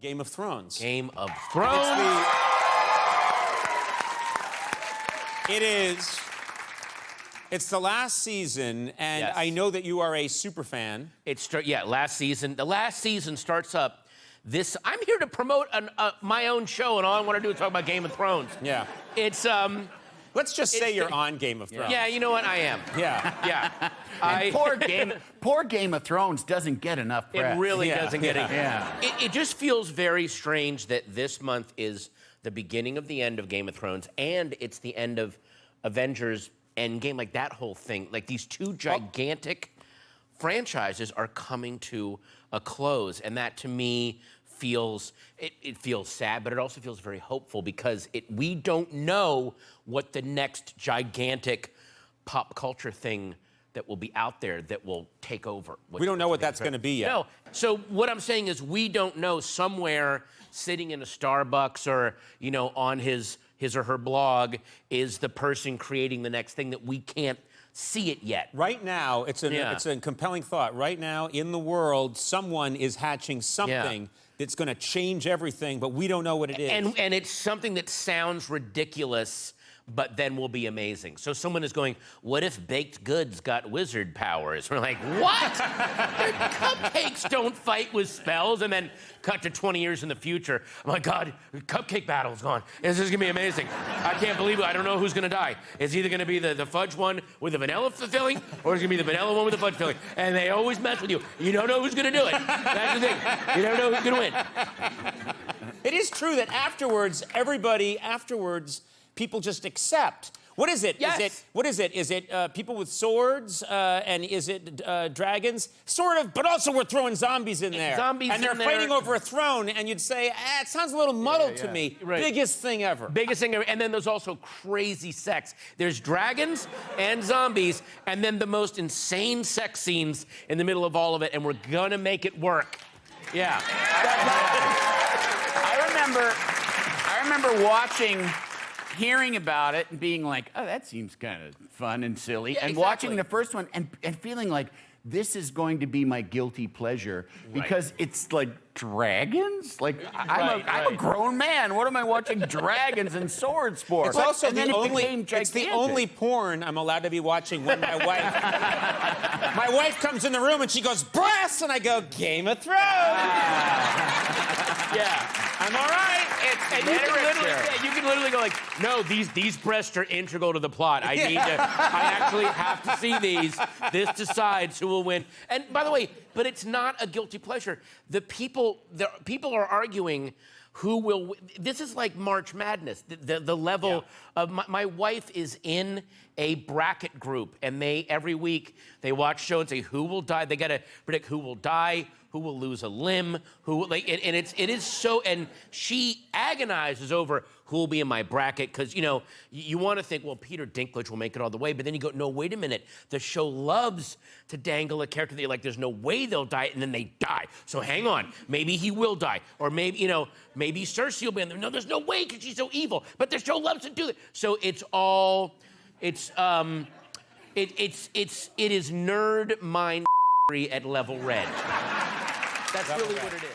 Game of Thrones. Game of Thrones. It's the last season, and Yes. I know that you are a super fan. Last season. The last season starts up this. I'm here to promote my own show, and all I want to do is talk about Game of Thrones. Yeah. It's Let's just say you're on Game of Thrones. Yeah, you know what? I am. Yeah. Yeah. And poor Game of Thrones doesn't get enough press. It really doesn't get it. Yeah. It just feels very strange that this month is the beginning of the end of Game of Thrones, and it's the end of Avengers Endgame. Like that whole thing. Like these two gigantic franchises are coming to a close, and that to me feels it feels sad, but it also feels very hopeful because we don't know what the next gigantic pop culture thing that will be out there that will take over. We don't know what that's going to be yet. No. So what I'm saying is we don't know. Somewhere sitting in a Starbucks or, on his or her blog is the person creating the next thing that we can't see it yet. Right now, it's a compelling thought. Right now, in the world, someone is hatching something that's going to change everything, but we don't know what it is. And it's something that sounds ridiculous, but then will be amazing. So someone is going, what if baked goods got wizard powers? We're like, what? Cupcakes don't fight with spells. And then cut to 20 years in the future. Oh my God, cupcake battle's gone. This is gonna be amazing. I can't believe it. I don't know who's gonna die. It's either gonna be the fudge one with the vanilla filling, or it's gonna be the vanilla one with the fudge filling. And they always mess with you. You don't know who's gonna do it. That's the thing. You don't know who's gonna win. It is true that afterwards, people just accept. What is it? Yes. What is it? Is it people with swords? And is it dragons? Sort of, but also we're throwing zombies in there. And they're fighting over a throne, and you'd say, it sounds a little muddled to me. Right. Biggest thing ever. Biggest thing ever. And then there's also crazy sex. There's dragons and zombies, and then the most insane sex scenes in the middle of all of it, and we're gonna make it work. Yeah. I remember watching, hearing about it and being like, oh, that seems kind of fun and silly. Yeah, and exactly. watching the first one and feeling like this is going to be my guilty pleasure because it's like dragons? Like, I'm a grown man. What am I watching dragons and swords for? It's also the only porn I'm allowed to be watching when my wife... my wife comes in the room and she goes, breasts! And I go, Game of Thrones! Yeah. I'm all right. And you can literally go like, no, these breasts are integral to the plot. I actually have to see these. This decides who will win. And by the way, but it's not a guilty pleasure. People are arguing who will win. This is like March Madness. The level of my wife is in a bracket group, and every week they watch show and say who will die. They got to predict who will die, who will lose a limb, and it is so. And she agonizes over who will be in my bracket because you want to think, well, Peter Dinklage will make it all the way, but then you go, no, wait a minute. The show loves to dangle a character that you're like, there's no way they'll die, and then they die. So hang on, maybe he will die, or maybe maybe Cersei will be in there. No, there's no way because she's so evil. But the show loves to do that. So it is nerd mind at level red. That's really what it is.